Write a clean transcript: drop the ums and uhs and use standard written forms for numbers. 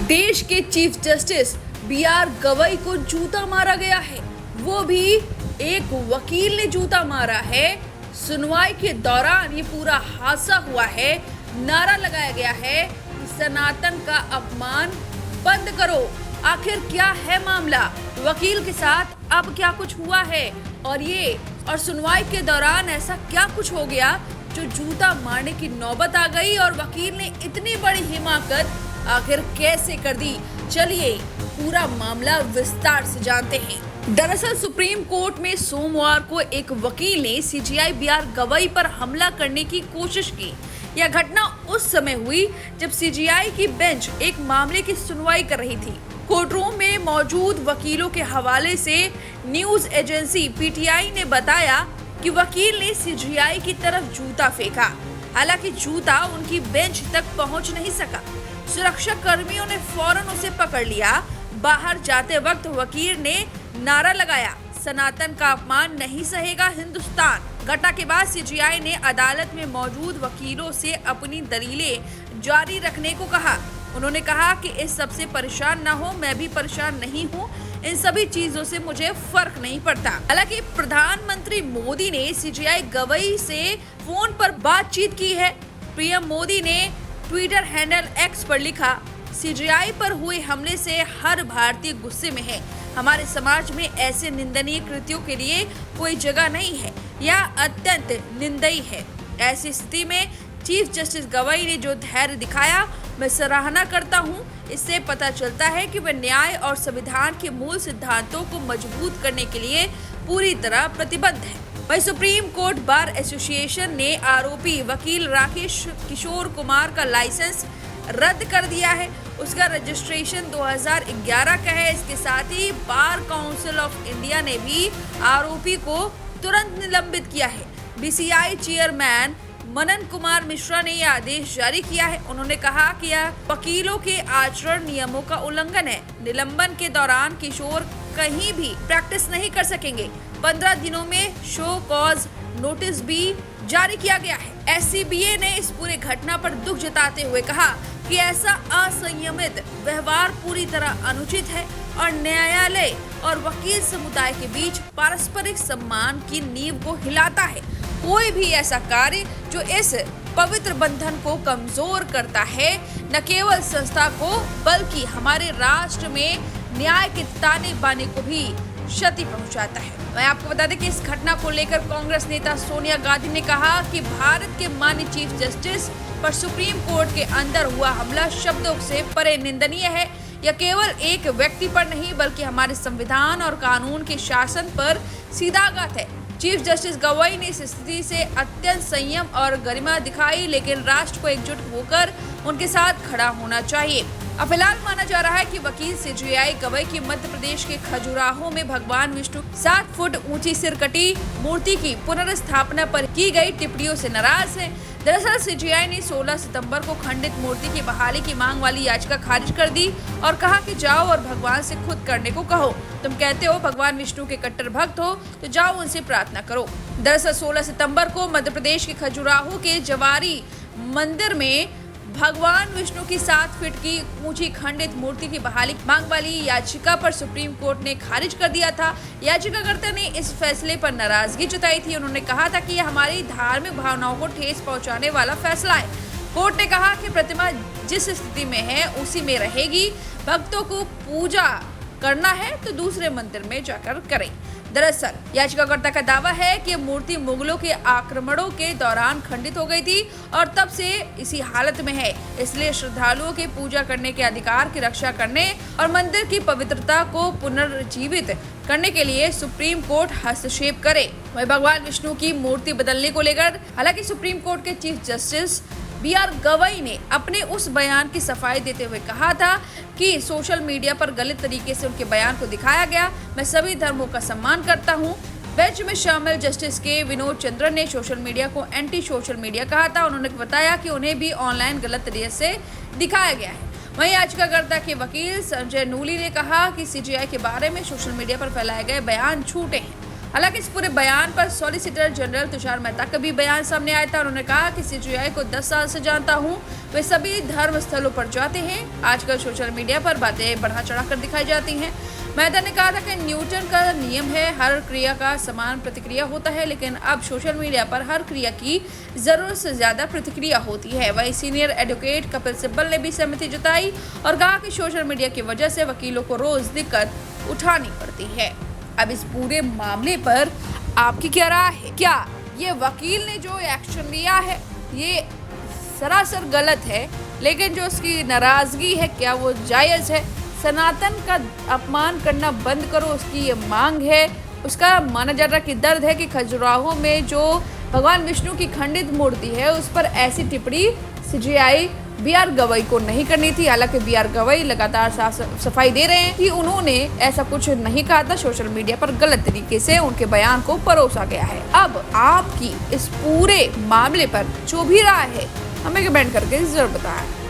देश के chief justice B R. Gavai को जूता मारा गया है, वो भी एक वकील ने जूता मारा है। सुनवाई के दौरान ये पूरा हादसा हुआ है। नारा लगाया गया है कि सनातन का अपमान बंद करो। आखिर क्या है मामला, वकील के साथ अब क्या कुछ हुआ है और सुनवाई के दौरान ऐसा क्या कुछ हो गया जो जूता मारने की नौबत आ गई और वकील ने इतनी बड़ी हिमाकत आखिर कैसे कर दी। चलिए पूरा मामला विस्तार से जानते हैं। दरअसल सुप्रीम कोर्ट में सोमवार को एक वकील ने सीजेआई बी.आर. गवई पर हमला करने की कोशिश की। यह घटना उस समय हुई जब सीजेआई की बेंच एक मामले की सुनवाई कर रही थी। कोर्टरूम में मौजूद वकीलों के हवाले से न्यूज एजेंसी पीटीआई ने बताया कि वकील ने सीजेआई की तरफ जूता फेंका। हालांकि जूता उनकी बेंच तक पहुंच नहीं सका। सुरक्षा कर्मियों ने फौरन उसे पकड़ लिया। बाहर जाते वक्त वकील ने नारा लगाया, सनातन का अपमान नहीं सहेगा हिंदुस्तान। घटना के बाद सीजेआई ने अदालत में मौजूद वकीलों से अपनी दलीलें जारी रखने को कहा। उन्होंने कहा कि इस सबसे परेशान न हो, मैं भी परेशान नहीं हूँ, इन सभी चीजों से मुझे फर्क नहीं पड़ता। हालांकि प्रधानमंत्री मोदी ने सीजेआई गवई से फोन पर बातचीत की है। पीएम मोदी ने ट्विटर हैंडल एक्स पर लिखा, सीजेआई पर हुए हमले से हर भारतीय गुस्से में है। हमारे समाज में ऐसे निंदनीय कृत्यों के लिए कोई जगह नहीं है। यह अत्यंत निंदनीय है। ऐसी स्थिति में चीफ जस्टिस गवई ने जो धैर्य दिखाया, मैं सराहना करता हूं। इससे पता चलता है कि वे न्याय और संविधान के मूल सिद्धांतों को मजबूत करने के लिए पूरी तरह प्रतिबद्ध है। वहीं सुप्रीम कोर्ट बार एसोसिएशन ने आरोपी वकील राकेश किशोर कुमार का लाइसेंस रद्द कर दिया है। उसका रजिस्ट्रेशन 2011 का है। इसके साथ ही बार काउंसिल ऑफ इंडिया ने भी आरोपी को तुरंत निलंबित किया है। बीसीआई चेयरमैन मनन कुमार मिश्रा ने यह आदेश जारी किया है। उन्होंने कहा कि यह वकीलों के आचरण नियमों का उल्लंघन है। निलंबन के दौरान किशोर कहीं भी प्रैक्टिस नहीं कर सकेंगे। 15 दिनों में शो कॉज नोटिस भी जारी किया गया है। एससीबीए ने इस पूरे घटना पर दुख जताते हुए कहा कि ऐसा असंयमित व्यवहार पूरी तरह अनुचित है और न्यायालय और वकील समुदाय के बीच पारस्परिक सम्मान की नींव को हिलाता है। कोई भी ऐसा कार्य जो इस पवित्र बंधन को कमजोर करता है, न केवल संस्था को बल्कि हमारे राष्ट्र में न्याय के ताने बाने को भी क्षति पहुंचाता है। मैं आपको बता दें कि इस घटना को लेकर कांग्रेस नेता सोनिया गांधी ने कहा कि भारत के माननीय चीफ जस्टिस पर सुप्रीम कोर्ट के अंदर हुआ हमला शब्दों से परे निंदनीय है। यह केवल एक व्यक्ति पर नहीं बल्कि हमारे संविधान और कानून के शासन पर सीधा आघात है। चीफ जस्टिस गवई ने इस स्थिति से अत्यंत संयम और गरिमा दिखाई, लेकिन राष्ट्र को एकजुट होकर उनके साथ खड़ा होना चाहिए। अब फिलहाल माना जा रहा है कि वकील सीजेआई गवई की मध्य प्रदेश के खजुराहो में भगवान विष्णु 7 फुट ऊंची सिरकटी मूर्ति की पुनर्स्थापना पर की गई टिप्पणियों से नाराज है। दरअसल सीजेआई ने 16 सितंबर को खंडित मूर्ति की बहाली की मांग वाली याचिका खारिज कर दी और कहा कि जाओ और भगवान से खुद करने को कहो। तुम कहते हो भगवान विष्णु के कट्टर भक्त हो तो जाओ उनसे प्रार्थना करो। दरअसल 16 सितंबर को मध्य प्रदेश के खजुराहो के जवारी मंदिर में भगवान विष्णु की 7 फीट की ऊंची खंडित मूर्ति की बहाली मांग वाली याचिका पर सुप्रीम कोर्ट ने खारिज कर दिया था। याचिकाकर्ता ने इस फैसले पर नाराजगी जताई थी। उन्होंने कहा था कि यह हमारी धार्मिक भावनाओं को ठेस पहुंचाने वाला फैसला है। कोर्ट ने कहा कि प्रतिमा जिस स्थिति में है उसी में रहेगी। भक्तों को पूजा करना है तो दूसरे मंदिर में जाकर करें। दरअसल याचिकाकर्ता का दावा है कि मूर्ति मुगलों के आक्रमणों के दौरान खंडित हो गई थी और तब से इसी हालत में है। इसलिए श्रद्धालुओं के पूजा करने के अधिकार की रक्षा करने और मंदिर की पवित्रता को पुनर्जीवित करने के लिए सुप्रीम कोर्ट हस्तक्षेप करे। वहीं भगवान विष्णु की मूर्ति बदलने को लेकर हालांकि सुप्रीम कोर्ट के चीफ जस्टिस बी.आर. गवई ने अपने उस बयान की सफाई देते हुए कहा था कि सोशल मीडिया पर गलत तरीके से उनके बयान को दिखाया गया। मैं सभी धर्मों का सम्मान करता हूं। बेंच में शामिल जस्टिस के विनोद चंद्रन ने सोशल मीडिया को एंटी सोशल मीडिया कहा था। उन्होंने बताया कि उन्हें भी ऑनलाइन गलत तरीके से दिखाया गया है। वहीं याचिकाकर्ता के वकील संजय नूली ने कहा कि सीजेआई के बारे में सोशल मीडिया पर फैलाए गए बयान झूठे हैं। हालांकि इस पूरे बयान पर सॉलिसिटर जनरल तुषार मेहता का भी बयान सामने आया था। उन्होंने कहा कि सीजेआई को 10 साल से जानता हूं, वे सभी धर्म स्थलों पर जाते हैं। आजकल सोशल मीडिया पर बातें बढ़ा चढ़ाकर दिखाई जाती हैं। मेहता ने कहा था कि न्यूटन का नियम है, हर क्रिया का समान प्रतिक्रिया होता है, लेकिन अब सोशल मीडिया पर हर क्रिया की जरूरत से ज्यादा प्रतिक्रिया होती है। वही सीनियर एडवोकेट कपिल सिब्बल ने भी सहमति जताई और कहा कि सोशल मीडिया की वजह से वकीलों को रोज दिक्कत उठानी पड़ती है। अब इस पूरे मामले पर आपकी क्या राय है? क्या ये वकील ने जो एक्शन लिया है ये सरासर गलत है, लेकिन जो उसकी नाराजगी है क्या वो जायज है? सनातन का अपमान करना बंद करो, उसकी ये मांग है। उसका माना जा रहा कि दर्द है कि खजुराहो में जो भगवान विष्णु की खंडित मूर्ति है उस पर ऐसी टिप्पणी सीजेआई बीआर गवई को नहीं करनी थी। हालांकि बीआर गवई लगातार सफाई दे रहे हैं कि उन्होंने ऐसा कुछ नहीं कहा था। सोशल मीडिया पर गलत तरीके से उनके बयान को परोसा गया है। अब आपकी इस पूरे मामले पर जो भी राय है हमें कमेंट करके जरूर बताएं।